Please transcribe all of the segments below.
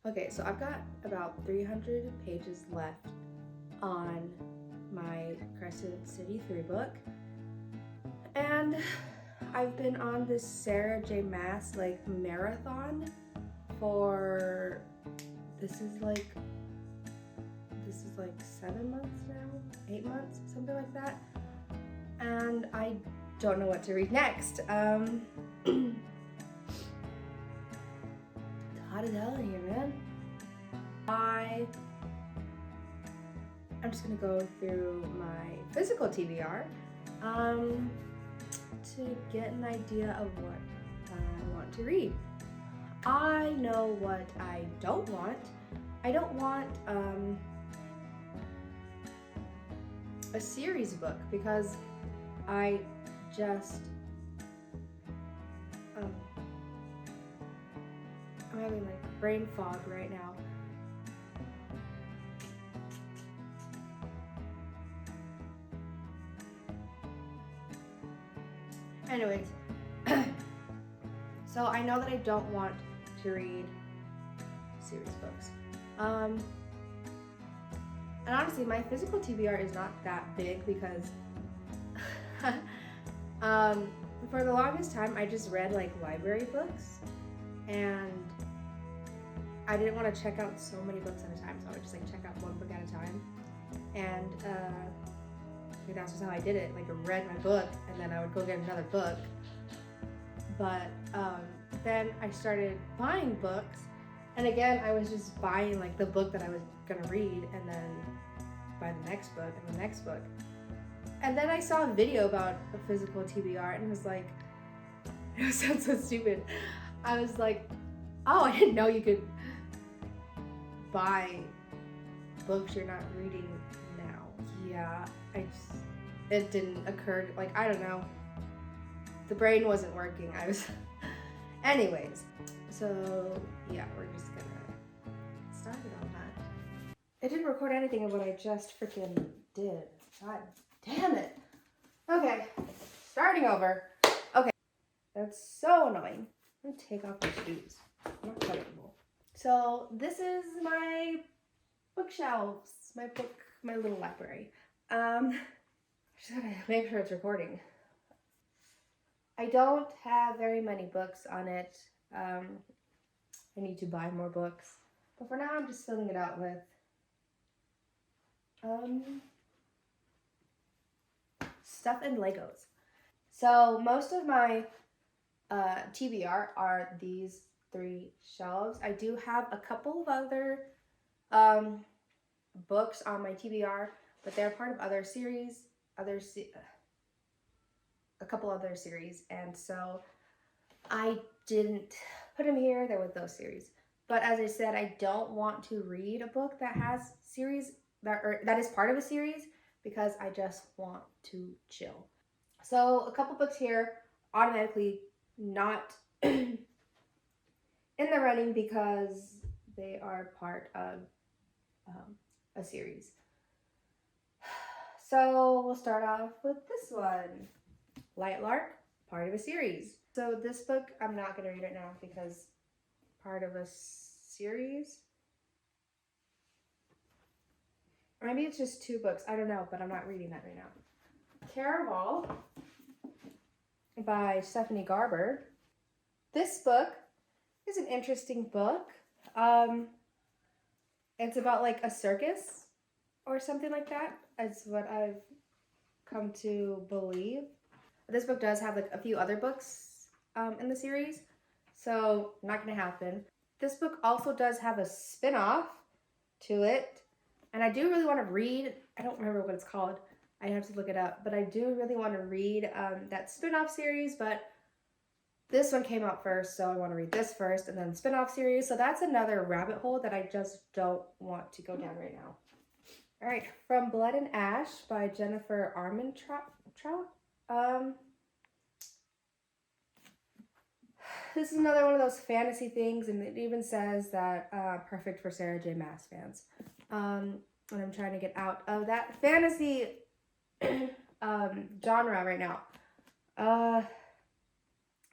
Okay, so I've got about 300 pages left on my Crescent City 3 book. And I've been on this Sarah J Maas like marathon for this is like 7 months now, 8 months, something like that. And I don't know what to read next. It's hot as hell in here, man. I'm just gonna go through my physical TBR to get an idea of what I want to read. I know what I don't want. I don't want a series book because I just I'm having like brain fog right now. Anyways, so I know that I don't want to read series books. And honestly, my physical TBR is not that big because for the longest time I just read like library books, and I didn't want to check out so many books at a time, so I would just like check out one book at a time. And that's just how I did it. Like I read my book and then I would go get another book. But then I started buying books, and again I was just buying like the book that I was gonna read and then buy the next book and the next book. And then I saw a video about a physical TBR and was like, it sounds so stupid. I was like, oh, I didn't know you could buy books you're not reading now. Yeah, it didn't occur, like, I don't know. The brain wasn't working. Anyways, so yeah, we're just gonna get started on that. It didn't record anything of what I just freaking did. God damn it. Okay, starting over. Okay, that's so annoying. I'm gonna take off my shoes. I'm not comfortable. So this is my bookshelves, my little library. Just gotta make sure it's recording. I don't have very many books on it. I need to buy more books. But for now, I'm just filling it out with stuff and Legos. So most of my TBR are these 3 shelves. I do have a couple of other books on my TBR, but they're part of other series, a couple other series, and so I didn't put them here. They're with those series. But as I said, I don't want to read a book that has series that is part of a series because I just want to chill. So a couple books here automatically not in the running because they are part of a series. So we'll start off with this one. Light Lark, part of a series. So this book, I'm not going to read it now because part of a series. Or maybe it's just 2 books. I don't know, but I'm not reading that right now. Caraval by Stephanie Garber. This book is an interesting book. It's about like a circus or something like that. That's what I've come to believe. This book does have like a few other books in the series, so not gonna happen. This book also does have a spin-off to it, and I do really want to read, I don't remember what it's called, I have to look it up, but I do really want to read that spin-off series, but this one came out first, so I want to read this first and then the spin-off series. So that's another rabbit hole that I just don't want to go down right now. All right, From Blood and Ash by Jennifer Armentrout. This is another one of those fantasy things, and it even says that perfect for Sarah J Maas fans. And I'm trying to get out of that fantasy genre right now.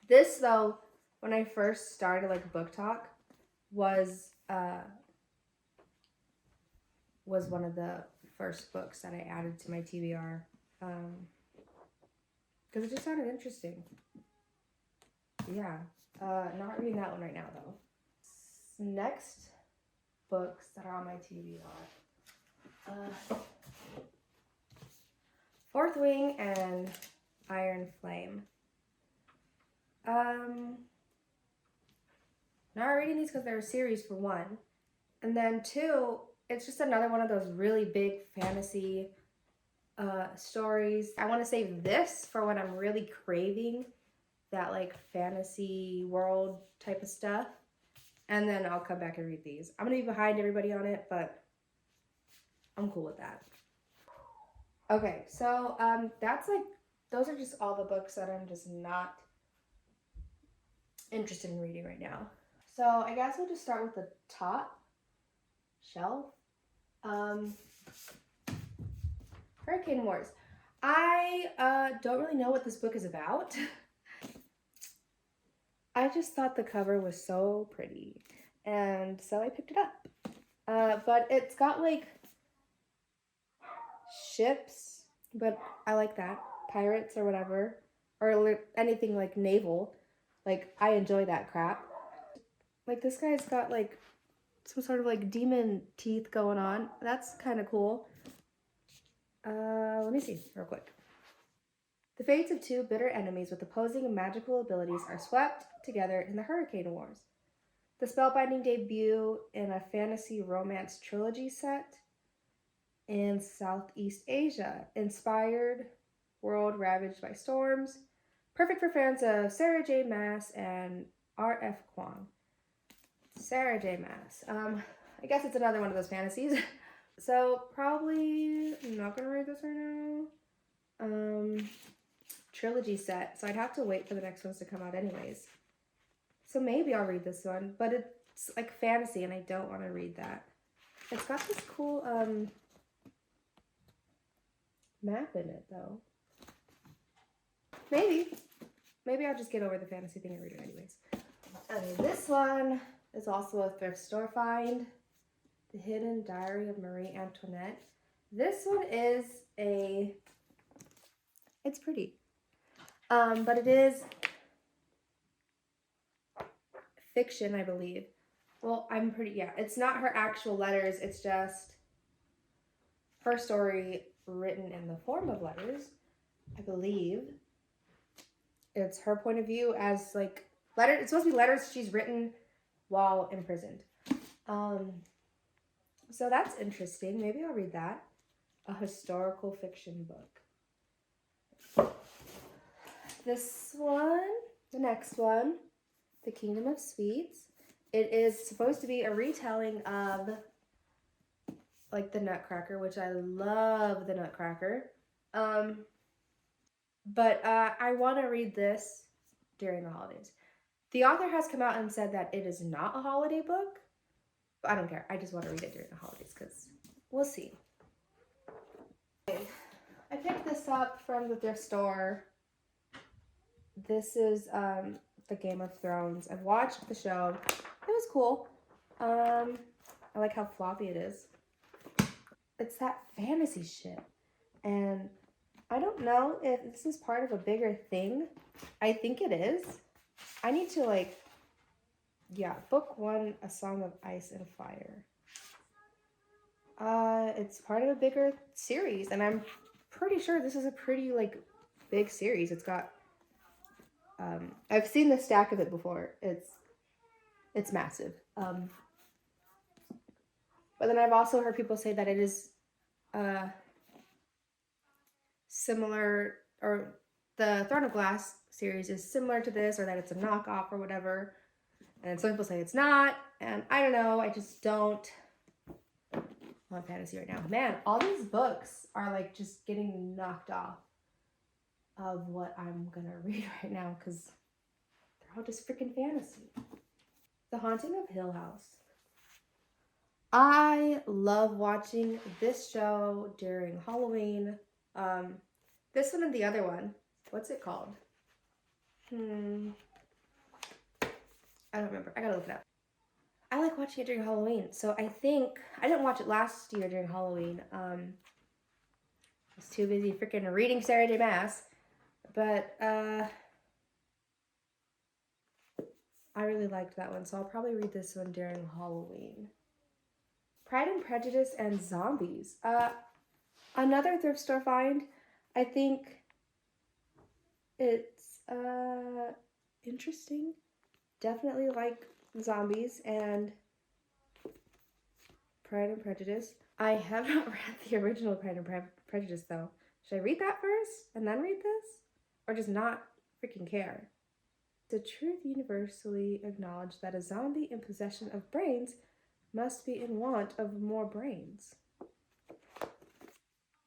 This though, when I first started like book talk, was was one of the first books that I added to my TBR. Because it just sounded interesting. Yeah. Not reading that one right now, though. Next books that are on my TBR. Fourth Wing and Iron Flame. Not reading these because they're a series for one. And then two, it's just another one of those really big fantasy stories. I want to save this for when I'm really craving that like fantasy world type of stuff. And then I'll come back and read these. I'm going to be behind everybody on it, but I'm cool with that. Okay, so that's like, those are just all the books that I'm just not interested in reading right now. So I guess we'll just start with the top shelf. Hurricane Wars. I don't really know what this book is about. I just thought the cover was so pretty, and so I picked it up. But it's got like ships, but I like that. Pirates or whatever, or anything like naval. Like, I enjoy that crap. Like, this guy's got like some sort of like demon teeth going on. That's kind of cool. Let me see real quick. The fates of two bitter enemies with opposing magical abilities are swept together in the Hurricane Wars. The spellbinding debut in a fantasy romance trilogy set in Southeast Asia. Inspired world ravaged by storms. Perfect for fans of Sarah J Maas and R.F. Kuang. Sarah J Maas. I guess it's another one of those fantasies. So probably not gonna read this right now. Trilogy set, so I'd have to wait for the next ones to come out anyways. So maybe I'll read this one, but it's like fantasy and I don't want to read that. It's got this cool map in it though. Maybe I'll just get over the fantasy thing and read it anyways. Okay, this one is also a thrift store find. The Hidden Diary of Marie Antoinette. This one is it's pretty. But it is fiction, I believe. Well, it's not her actual letters, it's just her story written in the form of letters, I believe. It's her point of view as like it's supposed to be letters she's written while imprisoned. So that's interesting. Maybe I'll read that. A historical fiction book. This one, the next one, The Kingdom of Sweets. It is supposed to be a retelling of like the Nutcracker, which I love the Nutcracker. But I want to read this during the holidays. The author has come out and said that it is not a holiday book. But I don't care. I just want to read it during the holidays because we'll see. Okay. I picked this up from the thrift store. This is the Game of Thrones. I've watched the show. It was cool. I like how floppy it is. It's that fantasy shit. And I don't know if this is part of a bigger thing. I think it is. I need to book one, A Song of Ice and Fire. It's part of a bigger series, and I'm pretty sure this is a pretty big series. It's got I've seen the stack of it before. It's massive. But then I've also heard people say that it is similar, or the Throne of Glass series is similar to this, or that it's a knockoff or whatever. And some people say it's not, and I don't know. I just don't want fantasy right now. Man, all these books are just getting knocked off of what I'm gonna read right now because they're all just freaking fantasy. The Haunting of Hill House. I love watching this show during Halloween. This one and the other one. What's it called? I don't remember. I gotta look it up. I like watching it during Halloween. So I think I didn't watch it last year during Halloween. I was too busy freaking reading Sarah J Maas. But I really liked that one, so I'll probably read this one during Halloween. Pride and Prejudice and Zombies. Another thrift store find. I think it's interesting. Definitely like zombies and Pride and Prejudice. I have not read the original Pride and Prejudice though. Should I read that first and then read this? Or just not freaking care? The truth universally acknowledged that a zombie in possession of brains must be in want of more brains.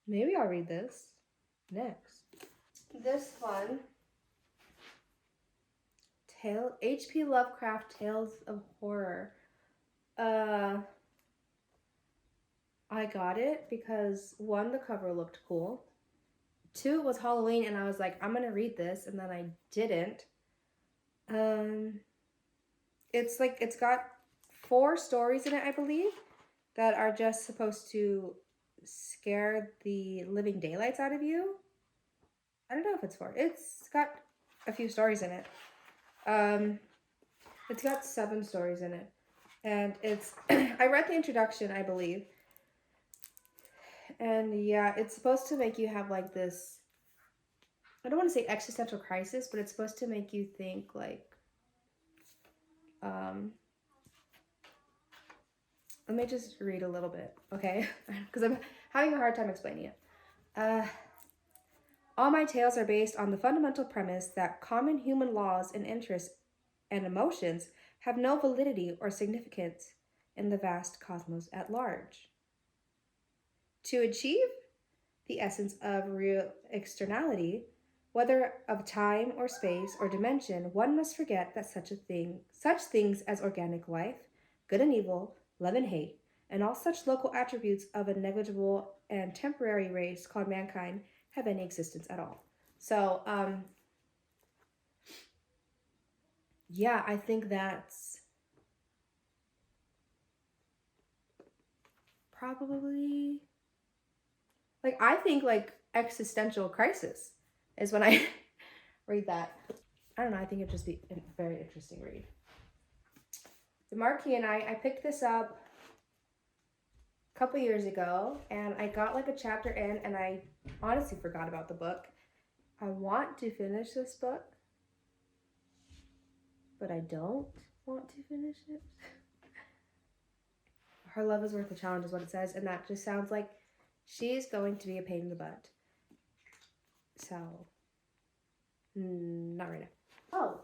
Maybe I'll read this next. This one, H.P. Lovecraft Tales of Horror. I got it because one, the cover looked cool. Two, it was Halloween and I was like, I'm gonna read this, and then I didn't. It's got 4 stories in it, I believe, that are just supposed to scare the living daylights out of you. I don't know if it's 4. It's got a few stories in it. It's got 7 stories in it. And it's, I read the introduction, I believe. And yeah, it's supposed to make you have like this, I don't want to say existential crisis, but it's supposed to make you think like, let me just read a little bit, okay? Because I'm having a hard time explaining it. All my tales are based on the fundamental premise that common human laws and interests and emotions have no validity or significance in the vast cosmos at large. To achieve the essence of real externality, whether of time or space or dimension, one must forget that such things as organic life, good and evil, love and hate, and all such local attributes of a negligible and temporary race called mankind have any existence at all. So, yeah, I think that's probably, like, I think like existential crisis is when I read that. I don't know, I think it'd just be a very interesting read. The Marquis and I picked this up a couple years ago, and I got like a chapter in, and I honestly forgot about the book. I want to finish this book, but I don't want to finish it. Her love is worth the challenge is what it says, and that just sounds like she's going to be a pain in the butt. So, not right now. Oh,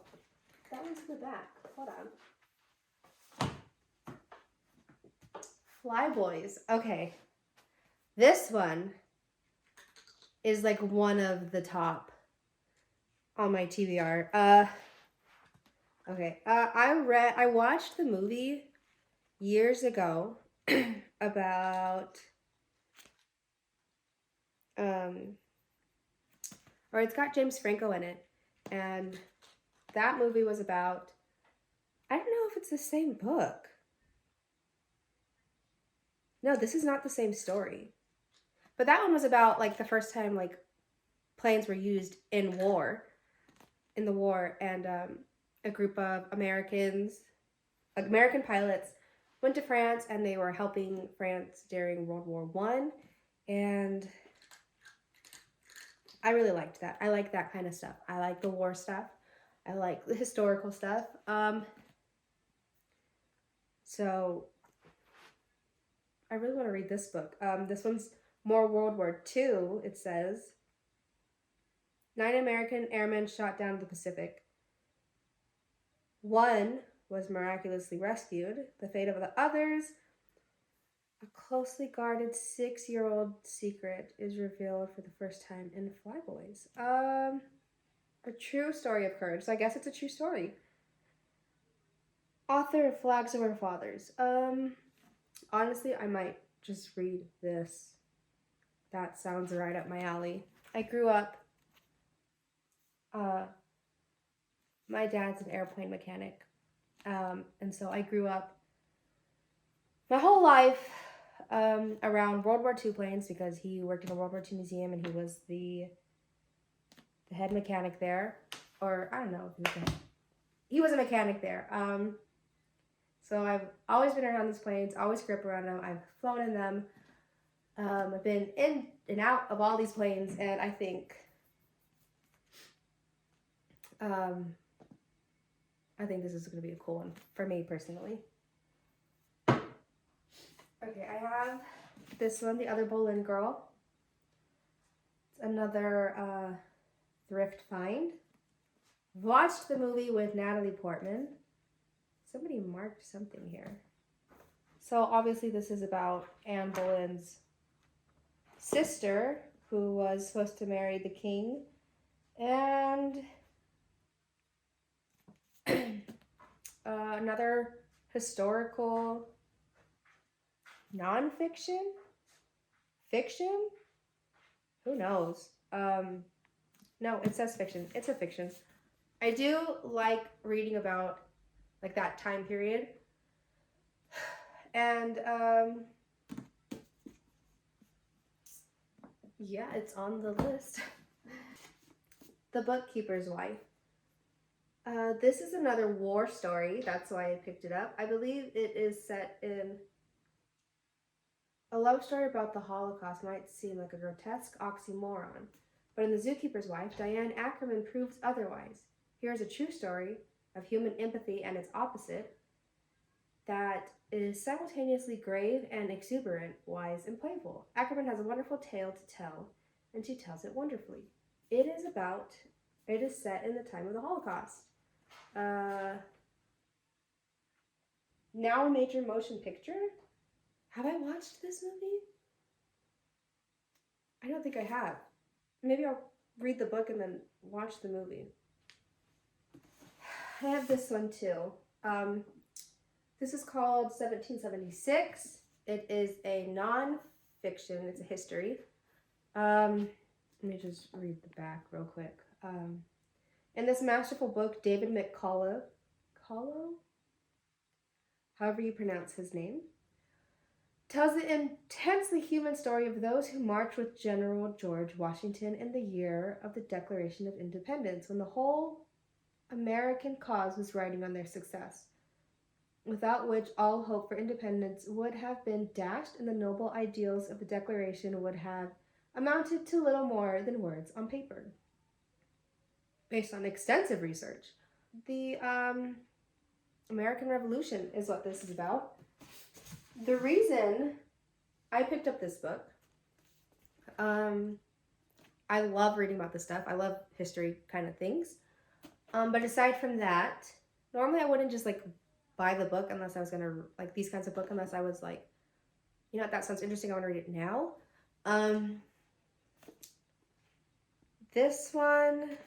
that one's in the back. Hold on. Flyboys. Okay. This one is like one of the top on my TBR. Okay. I watched the movie years ago about or it's got James Franco in it, and that movie was about, I don't know if it's the same book. No, this is not the same story. But that one was about like the first time like planes were used in the war, and a group of American pilots went to France, and they were helping France during World War I, and I really liked that. I like that kind of stuff. I like the war stuff. I like the historical stuff. So I really want to read this book. This one's more World War II, it says. 9 American airmen shot down in the Pacific. 1 was miraculously rescued. The fate of the others, a closely guarded 6-year-old secret, is revealed for the first time in Flyboys. A true story of courage. So I guess it's a true story. Author of Flags of Our Fathers. Honestly, I might just read this. That sounds right up my alley. I grew up, my dad's an airplane mechanic. And so I grew up my whole life around World War II planes, because he worked in a World War II museum and he was the head mechanic there. Or I don't know if he was a mechanic there. So I've always been around these planes, always grew up around them. I've flown in them. I've been in and out of all these planes, and I think this is going to be a cool one for me personally. Okay, I have this one, The Other Boleyn Girl. It's another thrift find. Watched the movie with Natalie Portman. Somebody marked something here. So obviously this is about Anne Boleyn's sister, who was supposed to marry the king, and another historical nonfiction, fiction. Who knows? No, it says fiction. It's a fiction. I do like reading about like that time period, and yeah, it's on the list. The Bookkeeper's Wife. This is another war story. That's why I picked it up. I believe it is set in a love story about the Holocaust. Might seem like a grotesque oxymoron, but in The Zookeeper's Wife, Diane Ackerman proves otherwise. Here's a true story of human empathy and its opposite that is simultaneously grave and exuberant, wise and playful. Ackerman has a wonderful tale to tell, and she tells it wonderfully. It is set in the time of the Holocaust. Now a major motion picture. Have I watched this movie? I don't think I have. Maybe I'll read the book and then watch the movie. I have this one too. This is called 1776. It is a non-fiction. It's a history. Let me just read the back real quick. In this masterful book, David McCullough, however you pronounce his name, tells the intensely human story of those who marched with General George Washington in the year of the Declaration of Independence, when the whole American cause was riding on their success, without which all hope for independence would have been dashed and the noble ideals of the Declaration would have amounted to little more than words on paper. Based on extensive research, the American Revolution is what this is about. The reason I picked up this book, I love reading about this stuff. I love history kind of things. But aside from that, normally I wouldn't just like buy the book unless I was gonna like these kinds of book unless I was like, you know what, that sounds interesting, I want to read it now. This one,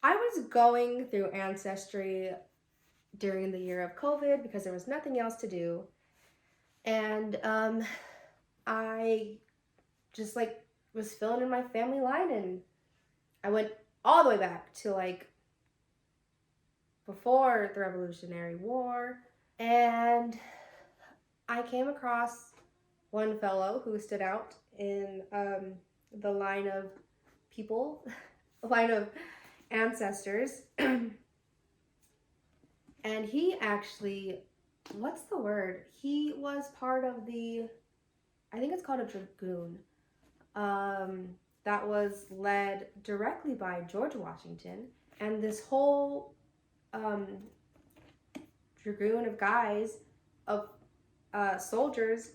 I was going through Ancestry during the year of COVID because there was nothing else to do, and I just like was filling in my family line, and I went all the way back to like before the Revolutionary War, and I came across one fellow who stood out in the line of people, line of ancestors, and he actually, what's the word? He was part of the, I think it's called a dragoon, that was led directly by George Washington, and this whole dragoon of guys, of soldiers,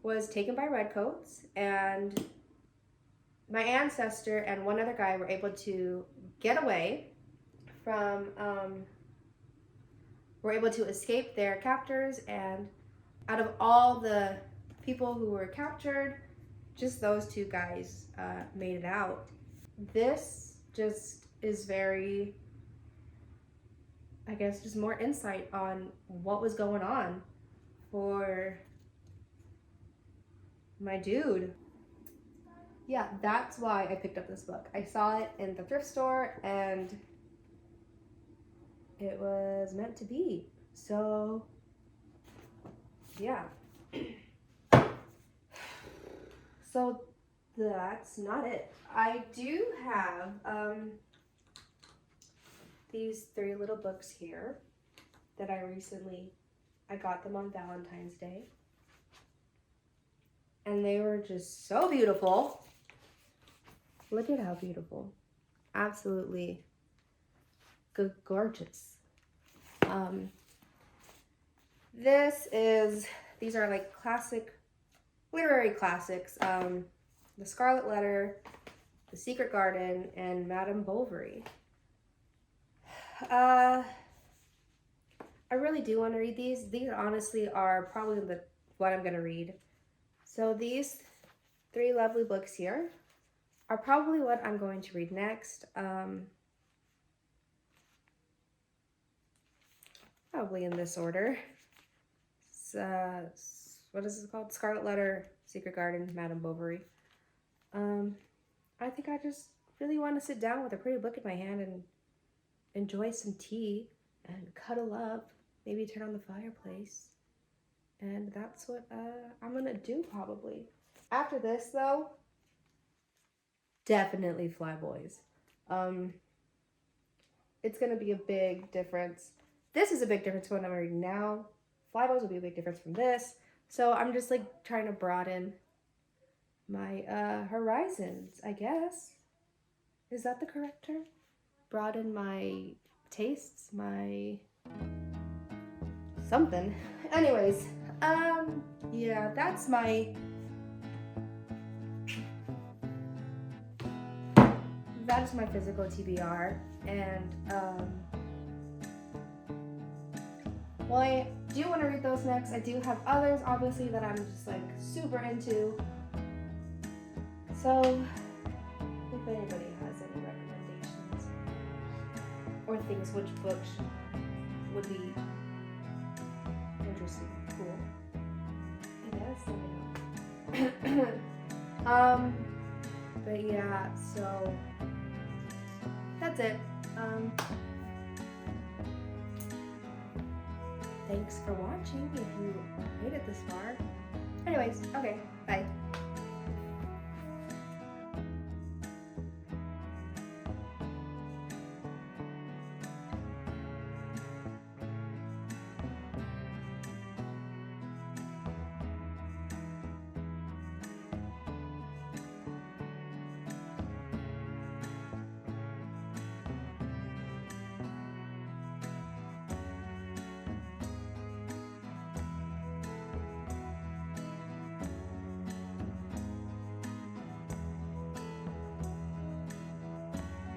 was taken by redcoats, and my ancestor and one other guy were able to get away from, were able to escape their captors, and out of all the people who were captured, just those two guys made it out. This just is very, I guess, just more insight on what was going on for my dude. Yeah, that's why I picked up this book. I saw it in the thrift store and it was meant to be. So yeah. So that's not it. I do have these 3 little books here that I got them on Valentine's Day. And they were just so beautiful. Look at how beautiful. Absolutely gorgeous. These are like literary classics. The Scarlet Letter, The Secret Garden, and Madame Bovary. I really do want to read these. These honestly are probably what I'm going to read. So these 3 lovely books here are probably what I'm going to read next. Probably in this order. What is it called? Scarlet Letter, Secret Garden, Madame Bovary. I think I just really want to sit down with a pretty book in my hand and enjoy some tea and cuddle up, maybe turn on the fireplace. And that's what I'm gonna do probably. After this though, definitely Flyboys. It's gonna be a big difference. This is a big difference from what I'm reading now. Flyboys will be a big difference from this. So I'm just like trying to broaden my horizons, I guess. Is that the correct term? Broaden my tastes, my something. Anyways, yeah, that's my physical TBR. And well, I do want to read those next. I do have others obviously that I'm just like super into. So if anybody has any recommendations or things which books would be interesting, cool, I guess, let me know. But yeah, so that's it. Thanks for watching if you made it this far. Anyways, okay, bye.